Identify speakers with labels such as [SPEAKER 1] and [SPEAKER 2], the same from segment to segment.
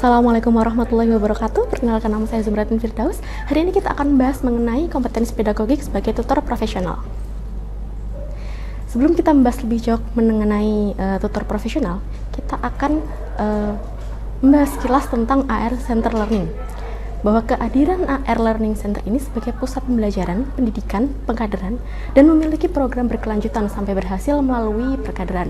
[SPEAKER 1] Assalamualaikum warahmatullahi wabarakatuh. Perkenalkan, nama saya Zumratin Firdaus. Hari ini kita akan membahas mengenai kompetensi pedagogik sebagai tutor profesional. Sebelum kita membahas lebih jauh mengenai tutor profesional, kita akan membahas sekilas tentang AR Center Learning. Bahwa kehadiran AR Learning Center ini sebagai pusat pembelajaran, pendidikan, pengkaderan, dan memiliki program berkelanjutan sampai berhasil melalui perkaderan.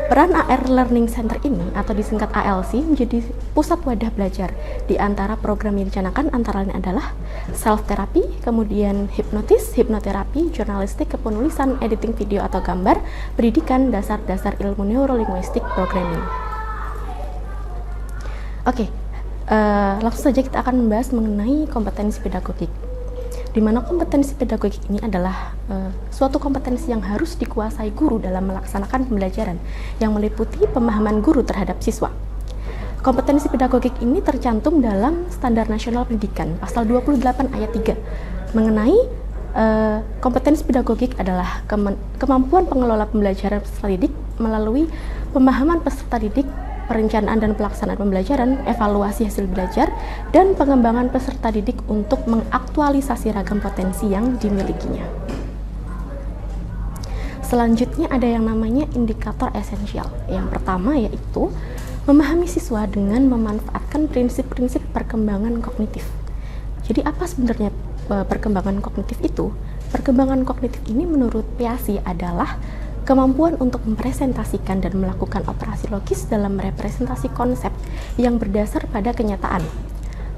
[SPEAKER 1] Peran AR Learning Center ini, atau disingkat ALC, menjadi pusat wadah belajar. Di antara program yang dicanangkan antara lain adalah self-therapy, kemudian hipnotis, hipnoterapi, jurnalistik, kepenulisan, editing video atau gambar, pendidikan, dasar-dasar ilmu neurolinguistik, programming. Oke. Langsung saja kita akan membahas mengenai kompetensi pedagogik, di mana kompetensi pedagogik ini adalah suatu kompetensi yang harus dikuasai guru dalam melaksanakan pembelajaran yang meliputi pemahaman guru terhadap siswa. Kompetensi pedagogik ini tercantum dalam Standar Nasional Pendidikan pasal 28 ayat 3 mengenai kompetensi pedagogik adalah kemampuan pengelola pembelajaran peserta didik melalui pemahaman peserta didik, perencanaan dan pelaksanaan pembelajaran, evaluasi hasil belajar, dan pengembangan peserta didik untuk mengaktualisasi ragam potensi yang dimilikinya. Selanjutnya ada yang namanya indikator esensial. Yang pertama yaitu memahami siswa dengan memanfaatkan prinsip-prinsip perkembangan kognitif. Jadi apa sebenarnya perkembangan kognitif itu? Perkembangan kognitif ini menurut Piaget adalah kemampuan untuk mempresentasikan dan melakukan operasi logis dalam representasi konsep yang berdasar pada kenyataan.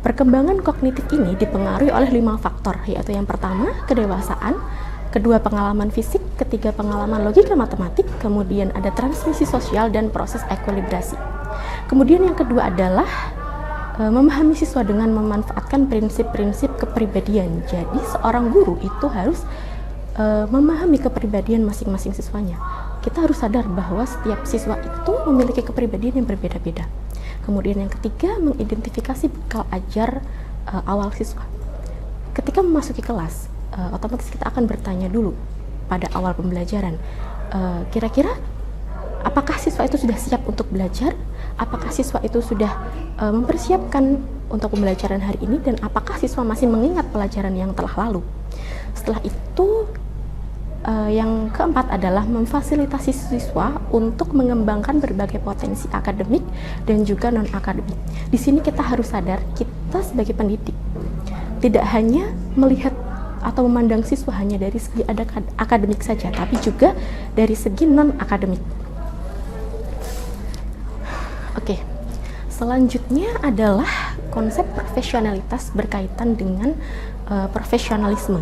[SPEAKER 1] Perkembangan kognitif ini dipengaruhi oleh 5 faktor, yaitu yang pertama, kedewasaan, kedua, pengalaman fisik, ketiga, pengalaman logika matematik, kemudian ada transmisi sosial dan proses ekuilibrasi. Kemudian yang kedua adalah memahami siswa dengan memanfaatkan prinsip-prinsip kepribadian. Jadi seorang guru itu harus memahami kepribadian masing-masing siswanya. Kita harus sadar bahwa setiap siswa itu memiliki kepribadian yang berbeda-beda. Kemudian yang ketiga, mengidentifikasi bekal ajar awal siswa. Ketika memasuki kelas, otomatis kita akan bertanya dulu pada awal pembelajaran, kira-kira apakah siswa itu sudah siap untuk belajar? Apakah siswa itu sudah mempersiapkan untuk pembelajaran hari ini, dan apakah siswa masih mengingat pelajaran yang telah lalu? Setelah itu, yang keempat adalah memfasilitasi siswa untuk mengembangkan berbagai potensi akademik dan juga non-akademik. Di sini kita harus sadar, kita sebagai pendidik tidak hanya melihat atau memandang siswa hanya dari segi akademik saja, tapi juga dari segi non-akademik. Oke, selanjutnya adalah konsep profesionalitas berkaitan dengan profesionalisme.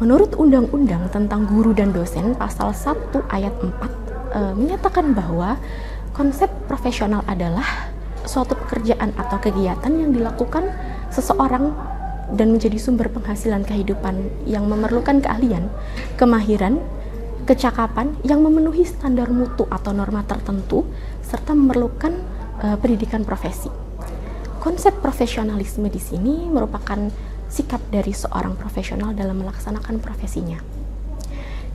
[SPEAKER 1] Menurut Undang-Undang tentang Guru dan Dosen pasal 1 ayat 4 menyatakan bahwa konsep profesional adalah suatu pekerjaan atau kegiatan yang dilakukan seseorang dan menjadi sumber penghasilan kehidupan yang memerlukan keahlian, kemahiran, kecakapan yang memenuhi standar mutu atau norma tertentu serta memerlukan pendidikan profesi. Konsep profesionalisme di sini merupakan sikap dari seorang profesional dalam melaksanakan profesinya.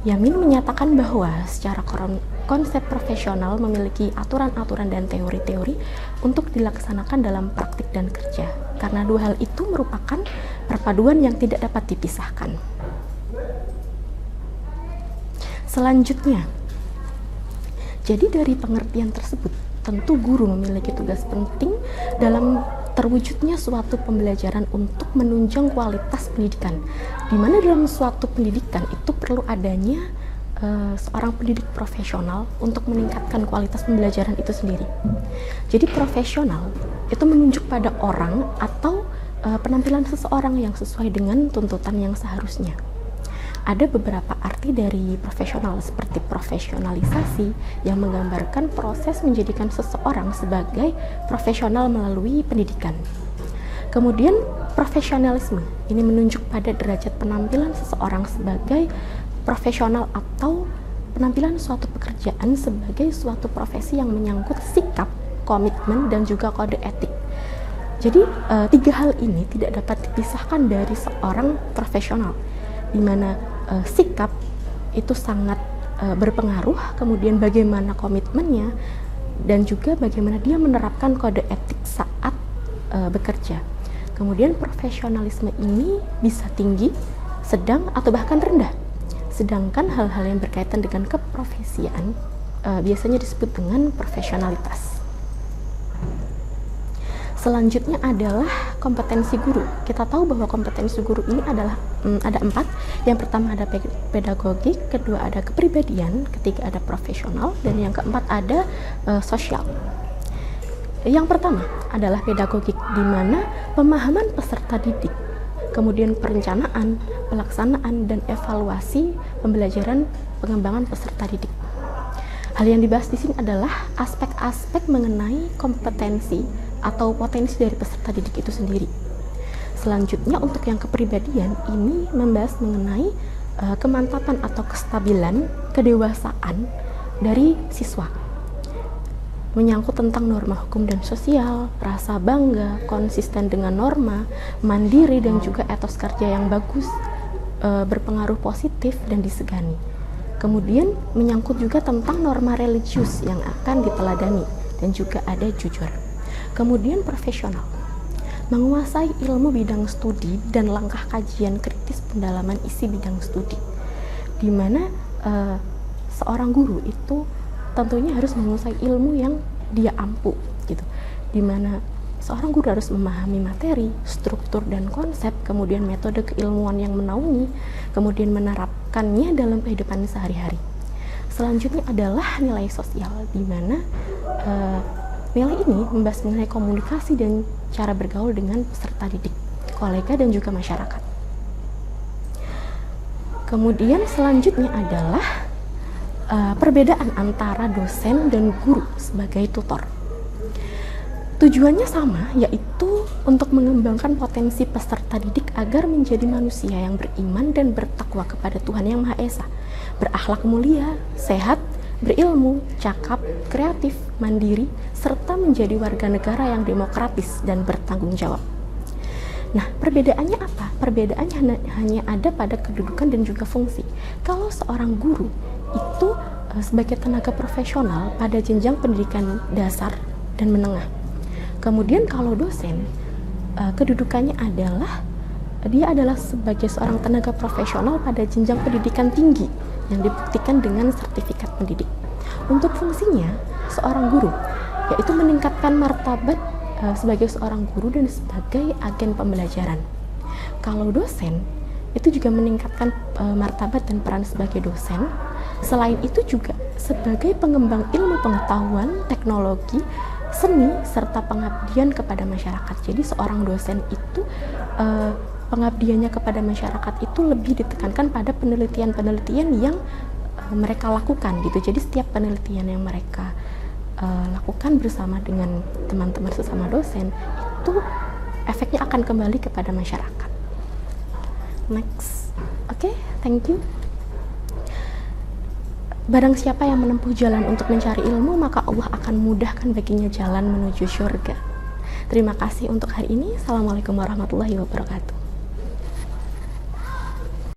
[SPEAKER 1] Yamin menyatakan bahwa secara konsep profesional memiliki aturan-aturan dan teori-teori untuk dilaksanakan dalam praktik dan kerja, karena dua hal itu merupakan perpaduan yang tidak dapat dipisahkan. Selanjutnya, jadi dari pengertian tersebut, tentu guru memiliki tugas penting dalam terwujudnya suatu pembelajaran untuk menunjang kualitas pendidikan, di mana dalam suatu pendidikan itu perlu adanya seorang pendidik profesional untuk meningkatkan kualitas pembelajaran itu sendiri. Jadi profesional itu menunjuk pada orang atau penampilan seseorang yang sesuai dengan tuntutan yang seharusnya. Ada beberapa arti dari profesional, seperti profesionalisasi yang menggambarkan proses menjadikan seseorang sebagai profesional melalui pendidikan. Kemudian profesionalisme ini menunjuk pada derajat penampilan seseorang sebagai profesional atau penampilan suatu pekerjaan sebagai suatu profesi yang menyangkut sikap, komitmen, dan juga kode etik. Jadi tiga hal ini tidak dapat dipisahkan dari seorang profesional, di mana sikap itu sangat berpengaruh, kemudian bagaimana komitmennya, dan juga bagaimana dia menerapkan kode etik saat bekerja. Kemudian profesionalisme ini bisa tinggi, sedang, atau bahkan rendah. Sedangkan hal-hal yang berkaitan dengan keprofesian biasanya disebut dengan profesionalitas. Selanjutnya adalah kompetensi guru. Kita tahu bahwa kompetensi guru ini adalah ada 4. Yang pertama ada pedagogik, kedua ada kepribadian, ketiga ada profesional, dan yang keempat ada sosial. Yang pertama adalah pedagogik, di mana pemahaman peserta didik, kemudian perencanaan, pelaksanaan, dan evaluasi pembelajaran pengembangan peserta didik. Hal yang dibahas di sini adalah aspek-aspek mengenai kompetensi atau potensi dari peserta didik itu sendiri. Selanjutnya untuk yang kepribadian ini membahas mengenai kemantapan atau kestabilan, kedewasaan dari siswa. Menyangkut tentang norma hukum dan sosial, rasa bangga, konsisten dengan norma, mandiri, dan juga etos kerja yang bagus, berpengaruh positif dan disegani. Kemudian menyangkut juga tentang norma religius yang akan diteladani, dan juga ada jujur. Kemudian profesional, menguasai ilmu bidang studi dan langkah kajian kritis pendalaman isi bidang studi, di mana seorang guru itu tentunya harus menguasai ilmu yang dia ampu, gitu. Di mana seorang guru harus memahami materi, struktur dan konsep, kemudian metode keilmuan yang menaungi, kemudian menerapkannya dalam kehidupan sehari-hari. Selanjutnya adalah nilai sosial, di mana nilai ini membahas mengenai komunikasi dan cara bergaul dengan peserta didik, kolega, dan juga masyarakat. Kemudian selanjutnya adalah perbedaan antara dosen dan guru sebagai tutor. Tujuannya sama, yaitu untuk mengembangkan potensi peserta didik agar menjadi manusia yang beriman dan bertakwa kepada Tuhan Yang Maha Esa, berakhlak mulia, sehat, berilmu, cakap, kreatif, mandiri, serta menjadi warga negara yang demokratis dan bertanggung jawab. Nah, perbedaannya apa? Perbedaannya hanya ada pada kedudukan dan juga fungsi. Kalau seorang guru itu sebagai tenaga profesional pada jenjang pendidikan dasar dan menengah. Kemudian kalau dosen, kedudukannya adalah dia adalah sebagai seorang tenaga profesional pada jenjang pendidikan tinggi yang dibuktikan dengan sertifikat pendidik. Untuk fungsinya, seorang guru yaitu meningkatkan martabat sebagai seorang guru dan sebagai agen pembelajaran. Kalau dosen, itu juga meningkatkan martabat dan peran sebagai dosen. Selain itu juga sebagai pengembang ilmu pengetahuan, teknologi, seni, serta pengabdian kepada masyarakat. Jadi seorang dosen itu pengabdiannya kepada masyarakat itu lebih ditekankan pada penelitian-penelitian yang mereka lakukan gitu. Jadi setiap penelitian yang mereka lakukan bersama dengan teman-teman sesama dosen itu efeknya akan kembali kepada masyarakat. Next. Oke, thank you. Barang siapa yang menempuh jalan untuk mencari ilmu, maka Allah akan mudahkan baginya jalan menuju syurga. Terima kasih untuk hari ini. Assalamualaikum warahmatullahi wabarakatuh.